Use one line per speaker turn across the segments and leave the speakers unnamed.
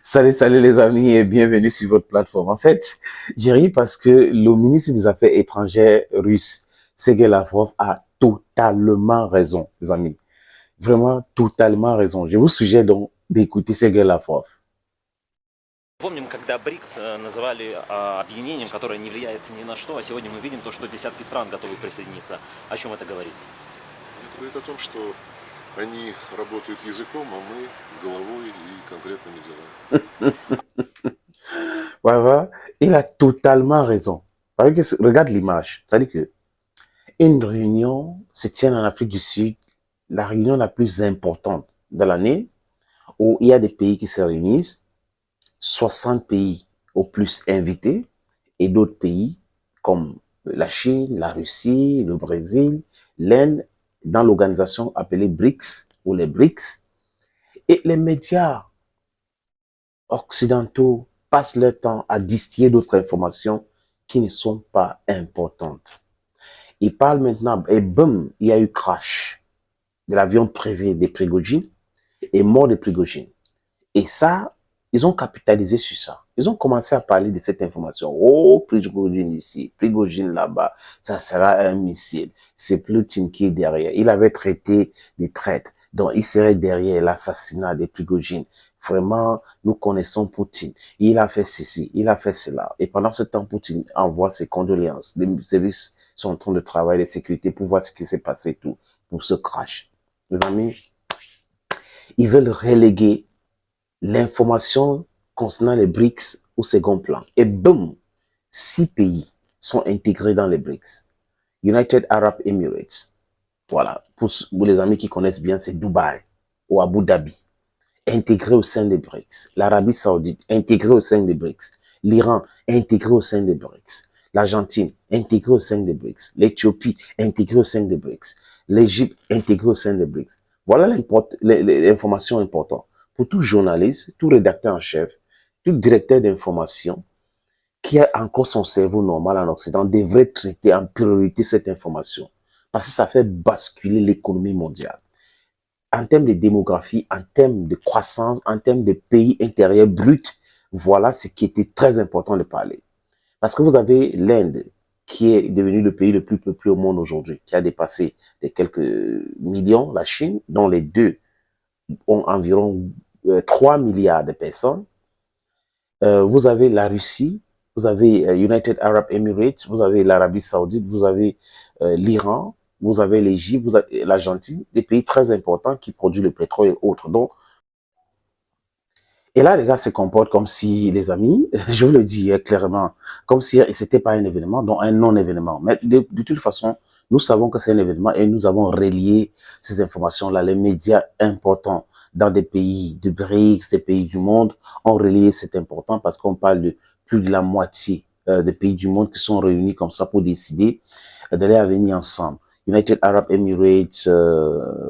Salut les amis et bienvenue sur votre plateforme. En fait, j'ai ri parce que le ministre des Affaires étrangères russe, Sergei Lavrov, a totalement raison, les amis. Vraiment totalement raison. Je vous suggère donc d'écouter Sergei Lavrov.
Помним, когда БРИКС называли объединением, которое не влияет ни на что, а сегодня мы видим то, что десятки стран готовы присоединиться. О чем это говорит?
Это говорит о том, что они работают языком, а мы головой и конкретными делами.
Voilà, il a totalement raison. Regarde l'image. C'est-à-dire que une réunion se tient en Afrique du Sud, la réunion la plus importante de l'année, où il y a des pays qui se réunissent, 60 pays au plus invités, et d'autres pays comme la Chine, la Russie, le Brésil, l'Inde, dans l'organisation appelée BRICS ou les BRICS. Et les médias occidentaux passent leur temps à distiller d'autres informations qui ne sont pas importantes. Ils parlent maintenant, et boum, il y a eu crash de l'avion privé des Prigogine et mort de Prigogine. Et ça, ils ont capitalisé sur ça. Ils ont commencé à parler de cette information. Oh, Prigogine ici, Prigogine là-bas, ça sera un missile. C'est Poutine qui est derrière. Il avait traité des traîtres. Donc, il serait derrière l'assassinat des Prigogine. Vraiment, nous connaissons Poutine. Il a fait ceci, il a fait cela. Et pendant ce temps, Poutine envoie ses condoléances. Les services sont en train de travailler, les sécurités, pour voir ce qui s'est passé, tout, pour ce crash. Les amis, ils veulent reléguer l'information concernant les BRICS au second plan. Et boum, 6 pays sont intégrés dans les BRICS. United Arab Emirates. Voilà. Pour les amis qui connaissent bien, c'est Dubaï ou Abu Dhabi. Intégré au sein des BRICS. L'Arabie Saoudite, intégré au sein des BRICS. L'Iran, intégré au sein des BRICS. L'Argentine, intégré au sein des BRICS. L'Éthiopie, intégré au sein des BRICS. L'Égypte, intégré au sein des BRICS. Voilà l'information importante. Pour tout journaliste, tout rédacteur en chef, tout directeur d'information qui a encore son cerveau normal en Occident devrait traiter en priorité cette information. Parce que ça fait basculer l'économie mondiale. En termes de démographie, en termes de croissance, en termes de pays intérieurs bruts, voilà ce qui était très important de parler. Parce que vous avez l'Inde, qui est devenu le pays le plus peuplé au monde aujourd'hui, qui a dépassé les quelques millions, la Chine, dont les deux ont environ 3 milliards de personnes. Vous avez la Russie, vous avez United Arab Emirates, vous avez l'Arabie Saoudite, vous avez l'Iran, vous avez l'Égypte, vous avez l'Argentine, des pays très importants qui produisent le pétrole et autres. Donc, et là, les gars se comportent comme si, les amis, je vous le dis clairement, comme si c'était pas un événement, donc un non-événement. Mais de toute façon, nous savons que c'est un événement et nous avons relié ces informations-là. Les médias importants dans des pays de BRICS, des pays du monde, ont relié cet important parce qu'on parle de plus de la moitié des pays du monde qui sont réunis comme ça pour décider d'aller à venir ensemble. United Arab Emirates,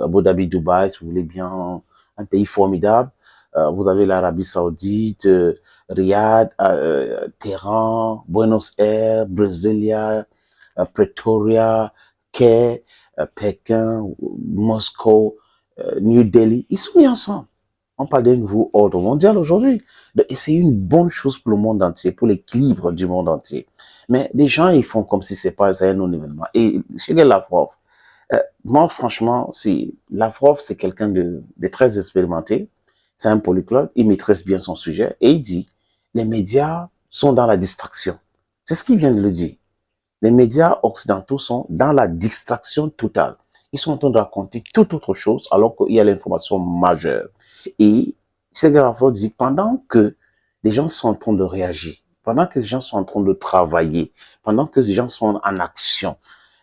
Abu Dhabi, Dubaï, si vous voulez bien, un pays formidable. Vous avez l'Arabie Saoudite, Riyad, Téhéran, Buenos Aires, Brasilia, Pretoria, Caire, Pékin, Moscou, New Delhi. Ils sont mis ensemble. On parle d'un nouveau ordre mondial aujourd'hui. Et c'est une bonne chose pour le monde entier, pour l'équilibre du monde entier. Mais les gens, ils font comme si c'est pas un non-événement. Et chez Lavrov, moi, franchement, Lavrov, c'est quelqu'un de très expérimenté. C'est un polyglotte, il maîtrise bien son sujet. Et il dit, les médias sont dans la distraction. C'est ce qu'il vient de le dire. Les médias occidentaux sont dans la distraction totale. Ils sont en train de raconter toute autre chose alors qu'il y a l'information majeure. Et Sergei Lavrov dit, pendant que les gens sont en train de réagir, pendant que les gens sont en train de travailler, pendant que les gens sont en action,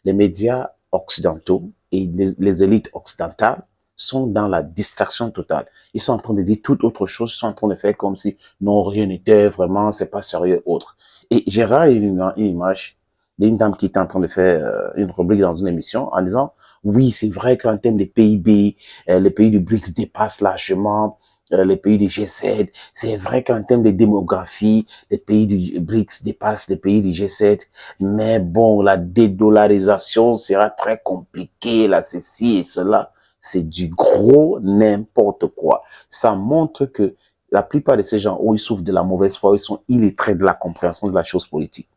les médias occidentaux et les élites occidentales sont dans la distraction totale. Ils sont en train de dire toute autre chose, ils sont en train de faire comme si non, rien n'était vraiment, c'est pas sérieux, autre. Et j'ai regardé une image d'une dame qui était en train de faire une rubrique dans une émission en disant, oui, c'est vrai qu'en termes de PIB, les pays du BRICS dépassent largement les pays du G7. C'est vrai qu'en termes de démographie, les pays du BRICS dépassent les pays du G7. Mais bon, la dédollarisation sera très compliquée, là, ceci et cela. c'est du gros n'importe quoi. Ça montre que la plupart de ces gens, où ils souffrent de la mauvaise foi, ils sont illettrés de la compréhension de la chose politique.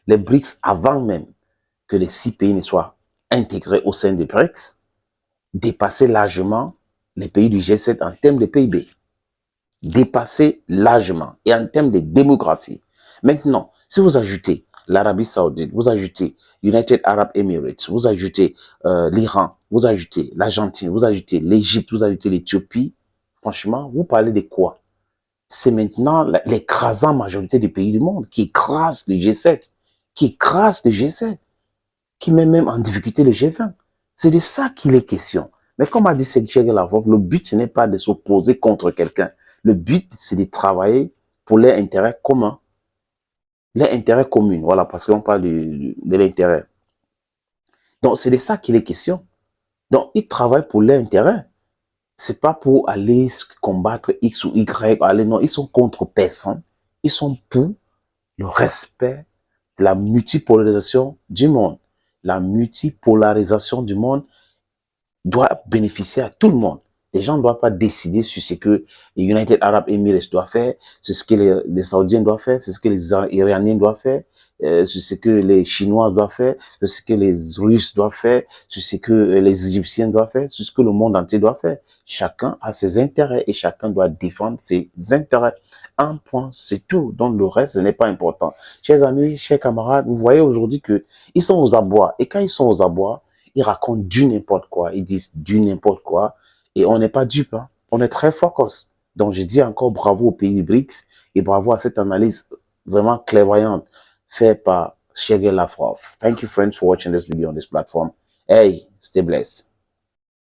Les BRICS, avant même que les 6 pays ne soient intégrés au sein des BRICS, dépassaient largement les pays du G7 en termes de PIB. Dépassaient largement. Et en termes de démographie. Maintenant, si vous ajoutez l'Arabie Saoudite, vous ajoutez United Arab Emirates, vous ajoutez l'Iran, vous ajoutez l'Argentine, vous ajoutez l'Égypte, vous ajoutez l'Éthiopie, franchement, vous parlez de quoi? C'est maintenant l'écrasante majorité des pays du monde qui écrase le G7, qui écrase le G7, qui met même en difficulté le G20. C'est de ça qu'il est question. Mais comme a dit Sergei Lavrov, le but, ce n'est pas de s'opposer contre quelqu'un. Le but, c'est de travailler pour leur intérêt commun. Leur intérêt commun, voilà, parce qu'on parle de l'intérêt. Donc, c'est de ça qu'il est question. Donc, ils travaillent pour leur intérêt. C'est pas pour aller combattre X ou Y, non, ils sont contre personne. Ils sont pour le respect de la multipolarisation du monde. La multipolarisation du monde doit bénéficier à tout le monde. Les gens ne doivent pas décider sur ce que les United Arab Emirates doivent faire, sur ce que les Saoudiens doivent faire, sur ce que les Iraniens doivent faire, sur ce que les Chinois doivent faire, sur ce que les Russes doivent faire, sur ce que les Égyptiens doivent faire, sur ce que le monde entier doit faire. Chacun a ses intérêts et chacun doit défendre ses intérêts. Un point, c'est tout. Donc le reste, ce n'est pas important. Chers amis, chers camarades, vous voyez aujourd'hui que ils sont aux abois. Et quand ils sont aux abois, ils racontent du n'importe quoi. Ils disent du n'importe quoi. Et on n'est pas dupe. Hein. On est très focus. Donc je dis encore bravo au pays BRICS et bravo à cette analyse vraiment clairvoyante faite par Sergei Lavrov. Thank you friends for watching this video on this platform. Hey, stay blessed.